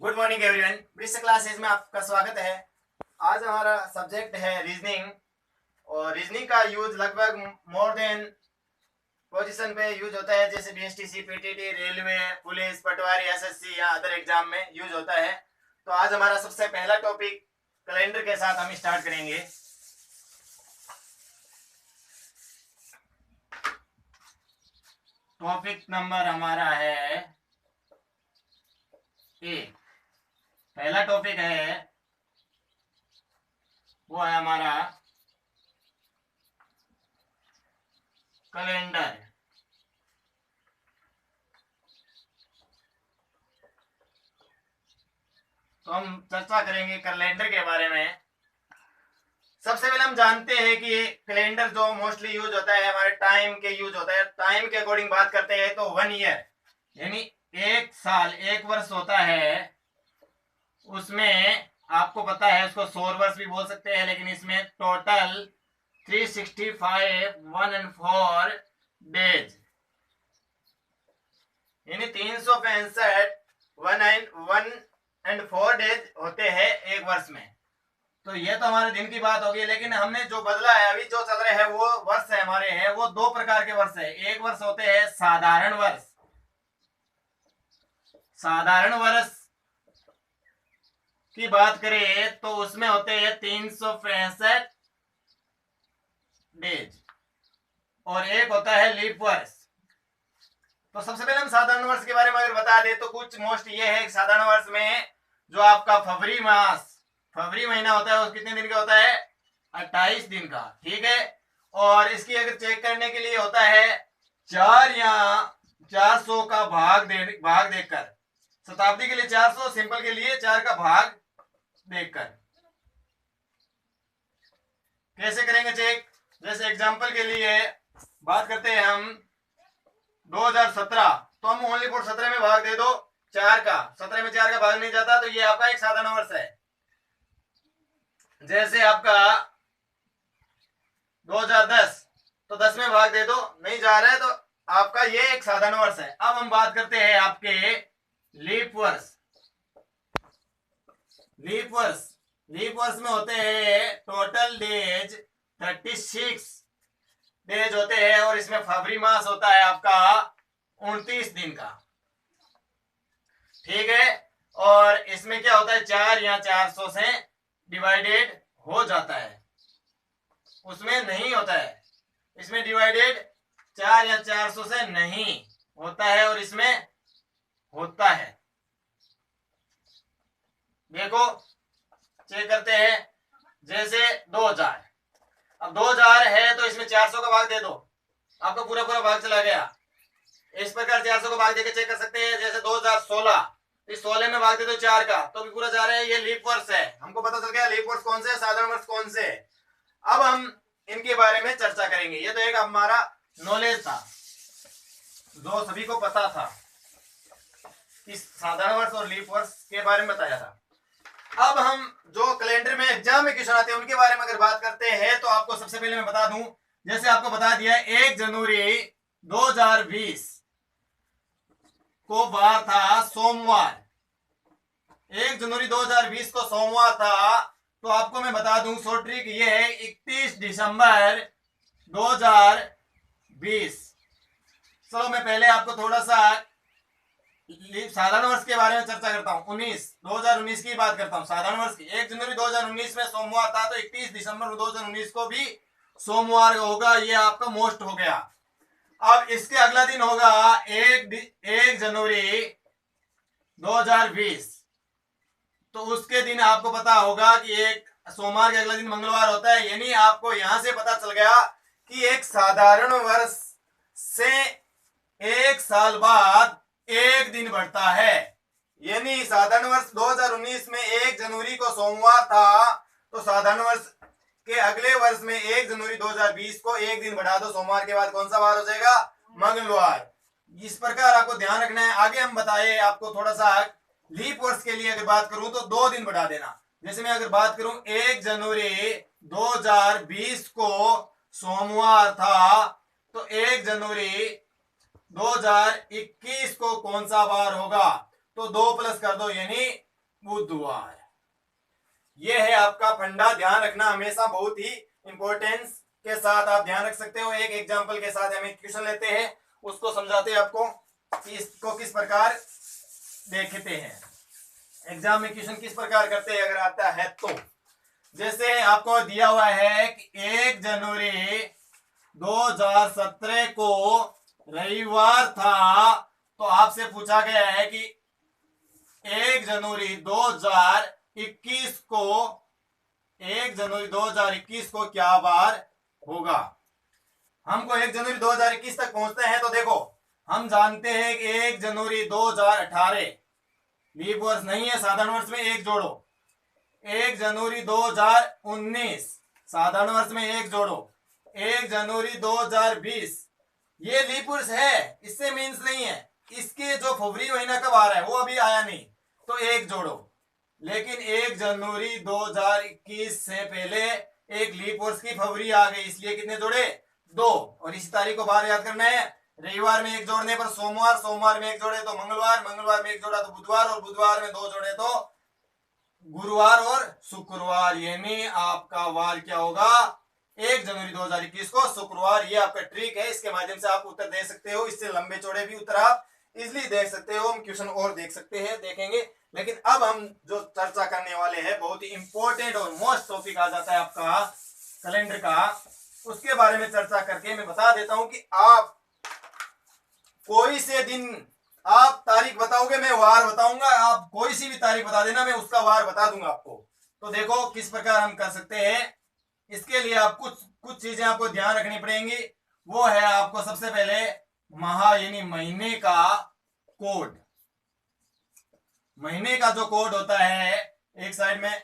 Good morning everyone, bridge classes में आपका स्वागत है। आज हमारा सब्जेक्ट है रीजनिंग और रीजनिंग का यूज लगभग मोर देन पोजीशन पे यूज होता है, जैसे बीएसटीसी, पीटीटी, रेलवे, पुलिस, पटवारी, एसएससी या अदर एग्जाम में यूज होता है। तो आज हमारा सबसे पहला टॉपिक कैलेंडर के साथ हम स्टार्ट करेंगे। टॉपिक नंबर हमारा है ए। पहला टॉपिक है वो है हमारा कैलेंडर। तो हम चर्चा करेंगे कैलेंडर के बारे में। सबसे पहले हम जानते हैं कि कैलेंडर जो मोस्टली यूज होता है हमारे टाइम के यूज होता है। टाइम के अकॉर्डिंग बात करते हैं तो 1 ईयर यानी एक साल, एक वर्ष होता है। उसमें आपको पता है उसको सौर वर्ष भी बोल सकते हैं, लेकिन इसमें टोटल 365 1 and 4 डेज यानी 365 1 and 4 डेज होते हैं एक वर्ष में। तो ये तो हमारे दिन की बात होगी, लेकिन हमने जो बदला है, अभी जो चल रहे हैं वो वर्ष है हमारे हैं, वो दो प्रकार के वर्ष है। एक वर्ष होते हैं साधारण वर्ष। साधारण वर्ष की बात करें तो उसमें होते हैं 365 डेज और एक होता है लीप वर्ष। तो सबसे पहले हम साधारण वर्ष के बारे में अगर बता दें तो कुछ मोस्ट ये है कि साधारण वर्ष में जो आपका फरवरी महीना होता है वो कितने दिन का होता है? 28 दिन का। ठीक है। और इसकी अगर चेक करने के लिए होता है 4 या 400 का भाग देखकर। शताब्दी के लिए 400, सिंपल के लिए 4 का भाग देखकर। कैसे करेंगे चेक? जैसे एग्जांपल के लिए बात करते हैं हम 2017, तो हम ओनली फॉर 17 में भाग दे दो 4 का। 17 में 4 का भाग नहीं जाता तो ये आपका एक साधारण वर्ष है। जैसे आपका 2010, तो 10 में भाग दे दो, नहीं जा रहा है तो आपका ये एक साधारण वर्ष है। अब हम बात करते हैं आपके लीप वर्ष। लीप वर्ष में होते हैं टोटल डेज 36 डेज होते हैं और इसमें फरवरी मास होता है आपका 29 दिन का। ठीक है। और इसमें क्या होता है 4 या 400 से डिवाइडेड हो जाता है, उसमें नहीं होता है। इसमें डिवाइडेड 4 या 400 से नहीं होता है और इसमें होता है। देखो चेक करते हैं। जैसे 2000, अब 2000 है तो इसमें 400 का भाग दे दो, आपका पूरा भाग चला गया। इस प्रकार 400 का भाग देकर चेक कर सकते हैं। जैसे 2016, इस 16 में भाग दे दो 4 का, तो भी पूरा जा रहा है। ये लीप वर्ष है। हमको पता चल गया लीप वर्ष कौन से, साधारण वर्ष कौन से। अब हम इनके बारे में चर्चा करेंगे। ये तो एक हमारा नॉलेज था जो सभी को पता था कि साधारण वर्ष और लीप वर्ष के बारे में बताया था। अब हम जो कैलेंडर में एग्जाम में क्वेश्चन आते हैं उनके बारे में अगर बात करते हैं तो आपको सबसे पहले मैं बता दूं, जैसे आपको बता दिया 1 जनवरी 2020 को वार था सोमवार। 1 जनवरी 2020 को सोमवार था। तो आपको मैं बता दूं शॉर्ट ट्रिक ये है 31 दिसंबर 2020। चलो मैं पहले आपको थोड़ा सा साधारण वर्ष के बारे में चर्चा करता हूं। 2019 की बात करता हूं, साधारण वर्ष की। 1 जनवरी 2019 में सोमवार था तो 31 दिसंबर 2019 को भी सोमवार होगा। ये आपका मोस्ट हो गया। अब इसके अगला दिन होगा 1 जनवरी 2020, तो उसके दिन आपको पता होगा कि एक सोमवार के अगला दिन मंगलवार होता है। यानी आपको यहां से पता चल गया कि एक साधारण वर्ष से एक साल बाद एक दिन बढ़ता है। यानी साधारण वर्ष 2019 में 1 जनवरी को सोमवार था, तो साधारण वर्ष के अगले वर्ष में 1 जनवरी 2020 को एक दिन बढ़ा दो। सोमवार के बाद कौन सा वार हो जाएगा? मंगलवार। इस प्रकार आपको ध्यान रखना है। आगे हम बताए आपको थोड़ा सा। लीप वर्ष के लिए अगर बात करूं तो 2 दिन बढ़ा देना। जैसे मैं अगर बात करूं 1 जनवरी 2020 को सोमवार था, तो 1 जनवरी 2021 को कौन सा वार होगा? तो 2 प्लस कर दो, यानी बुधवार। ये है आपका फंडा, ध्यान रखना हमेशा, बहुत ही इंपॉर्टेंस के साथ आप ध्यान रख सकते हो। एक एग्जांपल के साथ हम एक क्वेश्चन लेते हैं, उसको समझाते हैं आपको कि इसको किस प्रकार देखते हैं, एग्जाम में क्वेश्चन किस प्रकार करते हैं अगर आता है तो। जैसे आपको दिया हुआ है कि 1 जनवरी 2017 को रविवार था, तो आपसे पूछा गया है कि 1 जनवरी 2021 को 1 जनवरी 2021 को क्या बार होगा। हमको 1 जनवरी 2021 तक पहुंचते हैं, तो देखो हम जानते हैं कि 1 जनवरी 2018 लीप वर्ष नहीं है, साधारण वर्ष में 1 जोड़ो। 1 जनवरी 2019 साधारण वर्ष में 1 जोड़ो। 1 जनवरी 2020 ये लीप वर्ष है, इससे मीन्स नहीं है। इसके जो फरवरी महीना कब आ रहा है वो अभी आया नहीं, तो 1 जोड़ो। लेकिन 1 जनवरी 2021 से पहले एक लीप वर्ष की फरवरी आ गई, इसलिए कितने जोड़े, 2। और इसी तारीख को बार याद करना है। रविवार में 1 जोड़ने पर सोमवार, सोमवार में 1 जोड़े तो मंगलवार, मंगलवार में 1 जोड़ा तो बुधवार, और बुधवार में 2 जोड़े तो गुरुवार और शुक्रवार। यानी आपका वार क्या होगा, 1 जनवरी 2021 को शुक्रवार। ये आपका ट्रिक है, इसके माध्यम से आप उत्तर दे सकते हो। इससे लंबे चौड़े भी उत्तर आप इजिली देख सकते हो। हम क्वेश्चन और देख सकते हैं, देखेंगे। लेकिन अब हम जो चर्चा करने वाले हैं, बहुत ही इंपॉर्टेंट और मोस्ट टॉपिक आ जाता है आपका कैलेंडर का, उसके बारे में चर्चा करके मैं बता देता हूं कि आप कोई से दिन आप तारीख बताओगे, मैं वार बताऊंगा, आप कोई सी भी तारीख बता देना, मैं उसका वार बता दूंगा आपको। तो देखो किस प्रकार हम कर सकते हैं। इसके लिए आप कुछ चीजें आपको ध्यान रखनी पड़ेंगी। वो है आपको सबसे पहले माह यानी महीने का कोड। महीने का जो कोड होता है, एक साइड में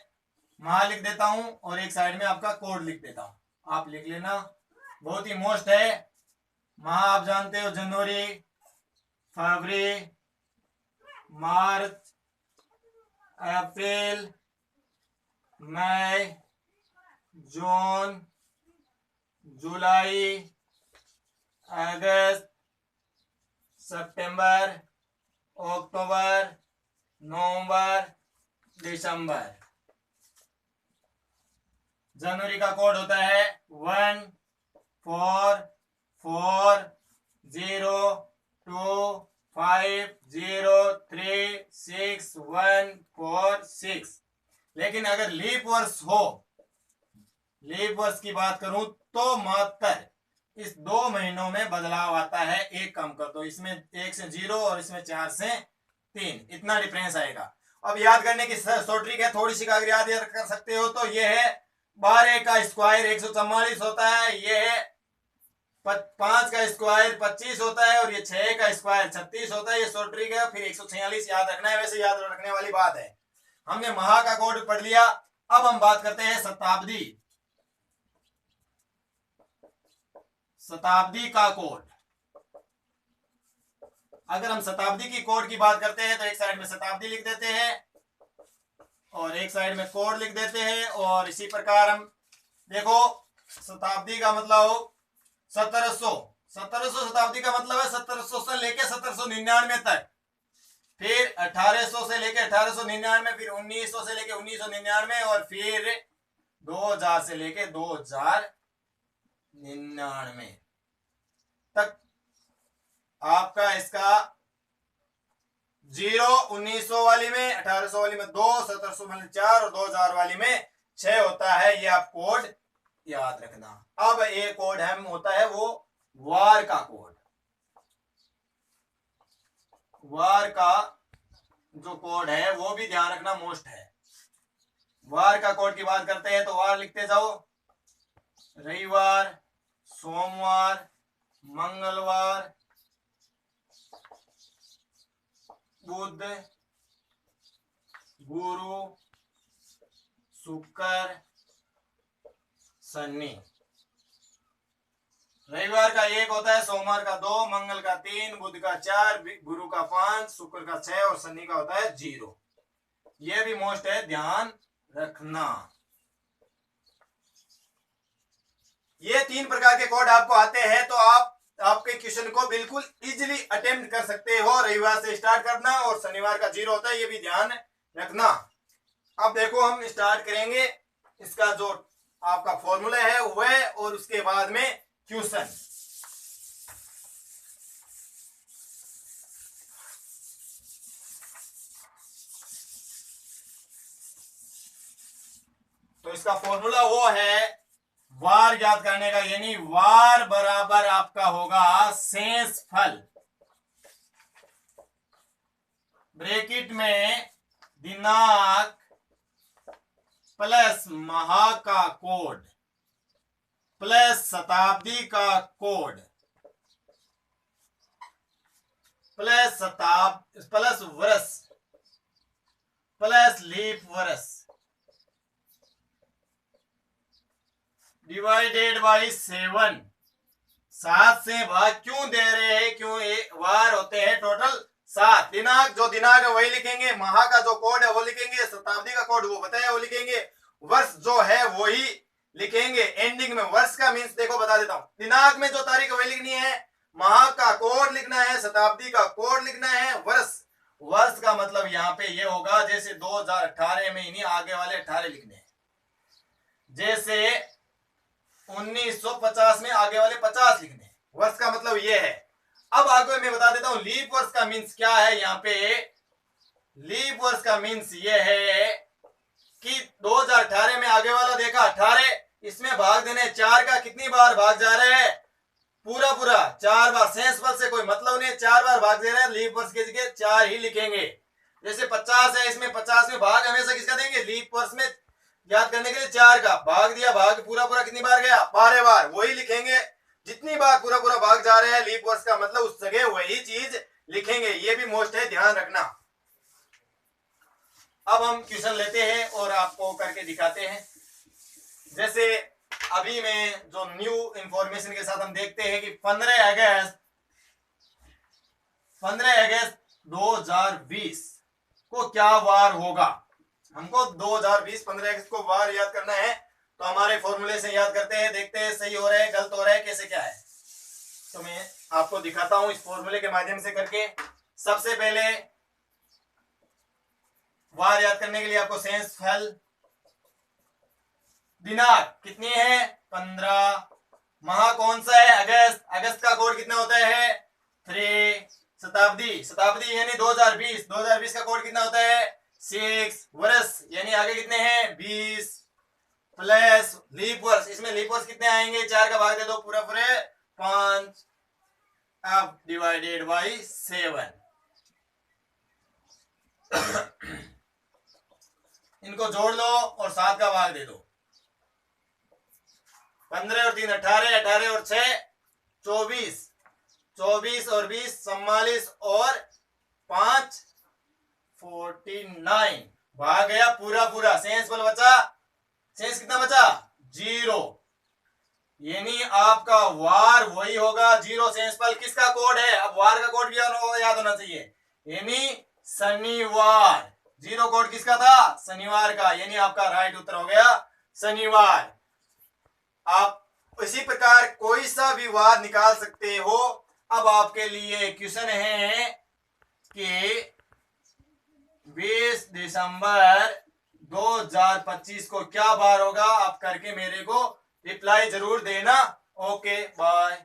माह लिख देता हूं और एक साइड में आपका कोड लिख देता हूं, आप लिख लेना, बहुत ही मोस्ट है। माह आप जानते हो, जनवरी, फरवरी, मार्च, अप्रैल, मई, जून, जुलाई, अगस्त, सितंबर, अक्टूबर, नवंबर, दिसंबर। जनवरी का कोड होता है 1 4 4 0 2 5 0 3 6 1 4 6। लेकिन अगर लीप वर्ष हो, लीप वर्ष की बात करूं तो मात्र इस 2 महीनों में बदलाव आता है। एक कम कर दो, इसमें 1 से 0 और इसमें 4 से 3, इतना डिफरेंस आएगा। अब याद करने की शॉर्ट ट्रिक है, थोड़ी सी का अगर याद कर सकते हो तो ये है 12 का स्क्वायर 144 होता है, ये है 5 का स्क्वायर 25 होता है, और ये 6 का स्क्वायर 36 होता है। ये शॉर्ट ट्रिक है, फिर 146 याद रखना है। वैसे याद रखने वाली बात है। हमने माह का कोड पढ़ लिया। अब हम बात करते हैं शताब्दी, शताब्दी का कोड। अगर हम शताब्दी की कोड की बात करते हैं तो एक साइड में शताब्दी लिख देते हैं और एक साइड में कोड लिख देते हैं। और इसी प्रकार हम देखो, शताब्दी का मतलब हो 1700, 1700 शताब्दी का मतलब है 1700 से लेके 1799 तक, फिर 1800 से लेके 1899, फिर 1900 से लेके 1999, और फिर 2000 से लेके 2099 तक। आपका इसका 0 1900 वाली में, 1800 वाली में 2, 1700 वाली 4 और 2000 वाली में 6 होता है। ये आप कोड याद रखना। अब एक कोड हम होता है वो वार का कोड। वार का जो कोड है वो भी ध्यान रखना मोस्ट है। वार का कोड की बात करते हैं तो वार लिखते जाओ, रविवार, सोमवार, मंगलवार, बुध, गुरु, शुक्र, शनि। रविवार का 1 होता है, सोमवार का 2, मंगल का 3, बुध का 4, गुरु का 5, शुक्र का 6 और शनि का होता है 0। यह भी मोस्ट है, ध्यान रखना। ये 3 प्रकार के कोड आपको आते हैं तो आप आपके क्वेश्चन को बिल्कुल इजीली अटेम्प्ट कर सकते हो। रविवार से स्टार्ट करना और शनिवार का 0 होता है, ये भी ध्यान रखना। अब देखो हम स्टार्ट करेंगे इसका जो आपका फॉर्मूला है वह और उसके बाद में क्वेश्चन। तो इसका फॉर्मूला वो है वार याद करने का, यानी वार बराबर आपका होगा शेषफल ब्रैकेट में दिनांक प्लस माह का कोड प्लस शताब्दी का कोड प्लस प्लस वर्ष प्लस लीप वर्ष डिवाइडेड बाई 7। 7 से भाग क्यों दे रहे हैं, क्यों वार होते हैं टोटल 7। दिनांक जो दिनांक है वही लिखेंगे, माह का जो कोड है वो लिखेंगे, शताब्दी का कोड वो बताया वो लिखेंगे, वर्ष जो है वही लिखेंगे एंडिंग में। वर्ष का मींस देखो बता देता हूं, दिनांक में जो तारीख वही लिखनी है, माह का कोड लिखना है, शताब्दी का कोड लिखना है, वर्ष का मतलब यहाँ पे ये होगा जैसे 2018 में इन्हीं आगे वाले 18 लिखने हैं, जैसे 1950 में आगे वाले 50 लिखने हैं। वर्ष का मतलब ये है। अब आगे मैं बता देता हूं लीप वर्ष का मींस क्या है। यहाँ पे लीप वर्ष का मींस ये है कि 2018 में आगे वाला देखा 18, इसमें भाग देने 4 का कितनी बार भाग जा रहे हैं, पूरा 4 बार। शेषफल से कोई मतलब नहीं, 4 बार भाग दे रहे हैं, लीप वर्ष की जगह 4 ही लिखेंगे। जैसे 50 है, इसमें 50 में भाग हमेशा किसका देंगे, लीप वर्ष में याद करने के लिए 4 का भाग दिया, भाग पूरा कितनी बार गया, 12 बार, वही लिखेंगे। जितनी बार पूरा भाग जा रहे हैं लीप वर्ष का मतलब उस जगह वही चीज लिखेंगे। ये भी मोस्ट है, ध्यान रखना। अब हम क्वेश्चन लेते हैं और आपको करके दिखाते हैं। जैसे अभी में जो न्यू इंफॉर्मेशन के साथ हम देखते हैं कि 15 अगस्त 2020 को क्या वार होगा। हमको 2020 15 अगस्त को वार याद करना है, तो हमारे फॉर्मूले से याद करते हैं, देखते हैं सही हो रहा है गलत हो रहा है कैसे क्या है। तो मैं आपको दिखाता हूं इस फॉर्मूले के माध्यम से करके। सबसे पहले वार याद करने के लिए आपको शेषफल दिनांक कितनी है 15, माह कौन सा है अगस्त, अगस्त का कोड कितना होता है 3, शताब्दी यानी 2020 का कोड कितना होता है 6, वर्ष यानी आगे कितने हैं 20, प्लस लीप वर्ष, इसमें लीप वर्ष कितने आएंगे 4 का भाग दे दो पूरे 5, अब डिवाइडेड बाई 7। इनको जोड़ लो और 7 का भाग दे दो। 15 और 3 18, 18 और 6 24, 24 और 20 44 और 5 49, भाग गया पूरा। शेषफल बचा, शेष कितना बचा 0, यानी आपका वार वही होगा 0। शेषफल किसका कोड है, अब वार का कोड भी याद होना चाहिए, यानी शनिवार। 0 कोड किसका था शनिवार का, यानी आपका राइट उत्तर हो गया शनिवार। आप इसी प्रकार कोई सा भी वार निकाल सकते हो। अब आपके लिए क्वेश्चन है कि 20 दिसंबर 2025 को क्या बार होगा, आप करके मेरे को रिप्लाई जरूर देना। Okay bye.